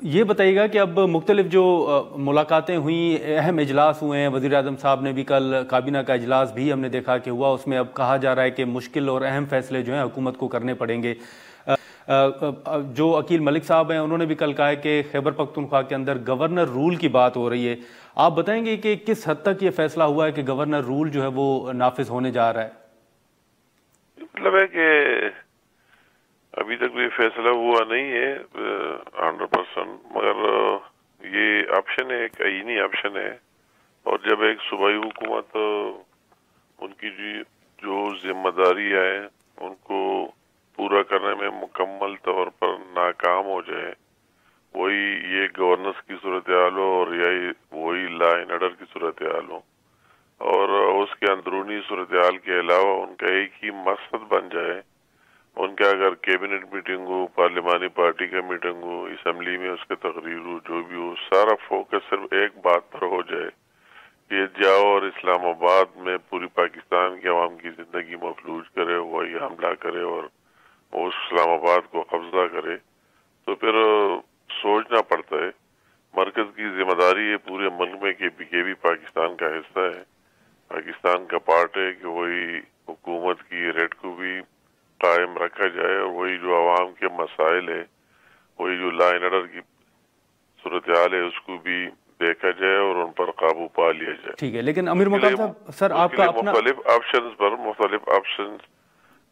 یہ بتائیے گا کہ اب مختلف جو ملاقاتیں ہوئیں، اہم اجلاس ہوئے ہیں، وزیر اعظم صاحب نے بھی کل کابینہ کا اجلاس بھی ہم نے دیکھا کہ ہوا، اس میں اب کہا جا رہا ہے کہ مشکل اور اہم فیصلے جو ہیں حکومت کو کرنے پڑیں گے۔ جو عقیل ملک صاحب ہیں انہوں نے بھی کل کہا ہے کہ خیبر پختونخوا کے اندر گورنر رول کی بات ہو رہی ہے۔ آپ بتائیں گے کہ کس حد تک یہ فیصلہ ہوا ہے کہ گورنر رول جو ہے وہ نافذ ہونے جا رہا ہے؟ مطلب ہے کہ ابھی تک کوئی فیصلہ ہوا نہیں ہے 100%، مگر یہ آپشن ہے، ایک آئینی آپشن ہے، اور جب ایک صوبائی حکومت ان کی جو ذمہ داری ہے ان کو پورا کرنے میں مکمل طور پر ناکام ہو جائے، وہی یہ گورننس کی صورتحال ہو اور یا وہی لا اینڈ آرڈر کی صورتحال ہو، اور اس کے اندرونی صورتحال کے علاوہ ان کا ایک ہی مقصد بن جائے، ان کا اگر کیبنٹ میٹنگ ہو، پارلیمانی پارٹی کا میٹنگ ہو، اسمبلی میں اس کے تقریر ہو، جو بھی ہو، سارا فوکس صرف ایک بات پر ہو جائے کہ جاؤ اور اسلام آباد میں پوری پاکستان کے عوام کی زندگی مفلوج کرے، وہی حملہ کرے اور اس اسلام آباد کو قبضہ کرے، تو پھر سوچنا پڑتا ہے۔ مرکز کی ذمہ داری ہے پورے ملک میں کہ بھی پاکستان کا حصہ ہے، پاکستان کا پارٹ ہے، کہ وہی حکومت کی ریٹ کو بھی قائم رکھا جائے، اور وہی جو عوام کے مسائل ہے، وہی جو لا اینڈ آرڈر کی صورتحال ہے، اس کو بھی دیکھا جائے اور ان پر قابو پا لیا جائے۔ ٹھیک ہے، لیکن امیر مقام صاحب سر آپ کا اپنا مختلف آپشنز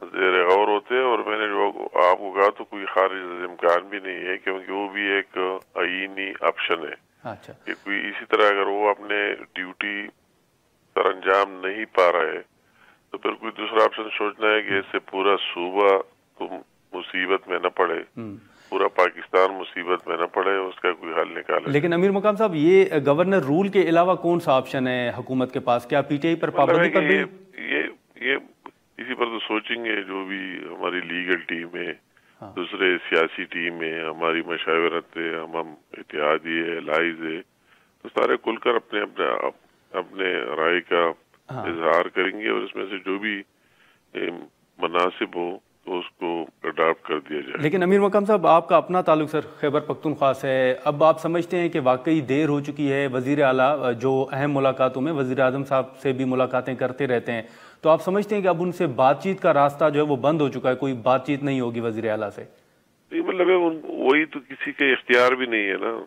زیر غور ہوتے ہیں، اور میں نے جو آپ کو کہا تو کوئی خارج امکان بھی نہیں ہے، کیونکہ وہ بھی ایک آئینی آپشن ہے۔ اچھا، کہ کوئی اسی طرح اگر وہ اپنے ڈیوٹی سر انجام نہیں پا رہا ہے تو پھر کوئی دوسرا آپشن سوچنا ہے کہ اس سے پورا صوبہ تو مصیبت میں نہ پڑے، پورا پاکستان مصیبت میں نہ پڑے، اس کا کوئی حل نکالا۔ لیکن امیر مقام صاحب یہ گورنر رول کے علاوہ کون سا آپشن ہے حکومت کے پاس؟ کیا پی ٹی آئی پر پابندی پر بھی؟ یہ اسی پر تو سوچیں گے، جو بھی ہماری لیگل ٹیم ہے، دوسرے سیاسی ٹیم ہے، ہماری مشاورت ہے، ہم اتحادی ہے، لائز ہے، تو سارے کھل کر اپنے رائے کا اظہار کریں گے، اور اس میں سے جو بھی مناسب ہو تو اس کو اڈاپٹ کر دیا جائے۔ لیکن امیر مقام صاحب آپ کا اپنا تعلق سر خیبر پختونخوا سے ہے، اب آپ سمجھتے ہیں کہ واقعی دیر ہو چکی ہے؟ وزیر اعلیٰ جو اہم ملاقاتوں میں وزیر اعظم صاحب سے بھی ملاقاتیں کرتے رہتے ہیں، تو آپ سمجھتے ہیں کہ اب ان سے بات چیت کا راستہ جو ہے وہ بند ہو چکا ہے، کوئی بات چیت نہیں ہوگی وزیر اعلیٰ سے؟ مطلب وہی تو کسی کے اختیار بھی نہیں ہے نا،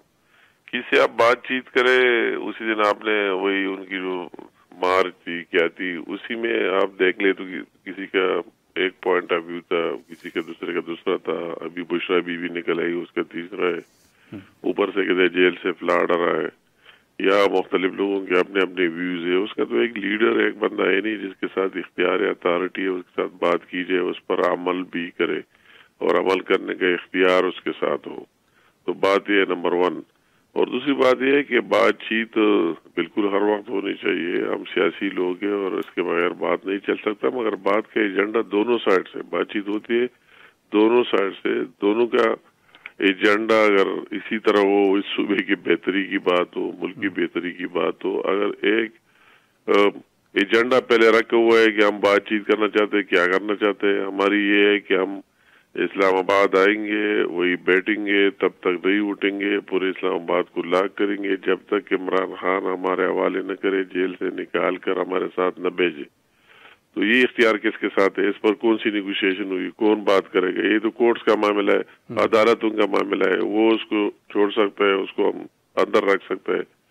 کسی سے آپ بات چیت کرے، اسی دن آپ نے وہی ان کی جو مارچ تھی کیا تھی، اسی میں آپ دیکھ لے تو کسی کا ایک پوائنٹ آف ویو تھا، کسی کا دوسرے کا دوسرا تھا، ابھی بشرا بیوی نکل آئی اس کا تیسرا ہے، اوپر سے کہتے جیل سے فلاٹ آ رہا ہے، یا مختلف لوگوں کے اپنے اپنے ویوز ہے۔ اس کا تو ایک لیڈر ہے، ایک بندہ ہے نہیں جس کے ساتھ اختیار ہے، اتھارٹی ہے، اس کے ساتھ بات کی جائے، اس پر عمل بھی کرے اور عمل کرنے کا اختیار اس کے ساتھ ہو، تو بات یہ ہے نمبر 1۔ اور دوسری بات یہ ہے کہ بات چیت بالکل ہر وقت ہونی چاہیے، ہم سیاسی لوگ ہیں اور اس کے بغیر بات نہیں چل سکتا، مگر بات کا ایجنڈا دونوں سائڈ سے بات چیت ہوتی ہے، دونوں سائڈ سے دونوں کا ایجنڈا اگر اسی طرح ہو، اس صوبے کی بہتری کی بات ہو، ملک کی بہتری کی بات ہو، اگر ایک ایجنڈا پہلے رکھا ہوا ہے کہ ہم بات چیت کرنا چاہتے ہیں، کیا کرنا چاہتے ہیں، ہماری یہ ہے کہ ہم اسلام آباد آئیں گے، وہی بیٹھیں گے، تب تک نہیں اٹھیں گے، پورے اسلام آباد کو لاک کریں گے جب تک عمران خان ہمارے حوالے نہ کرے، جیل سے نکال کر ہمارے ساتھ نہ بھیجے۔ تو یہ اختیار کس کے ساتھ ہے؟ اس پر کون سی نیگوشیشن ہوئی، کون بات کرے گا؟ یہ تو کورٹس کا معاملہ ہے، عدالتوں کا معاملہ ہے، وہ اس کو چھوڑ سکتا ہے، اس کو ہم اندر رکھ سکتا ہے،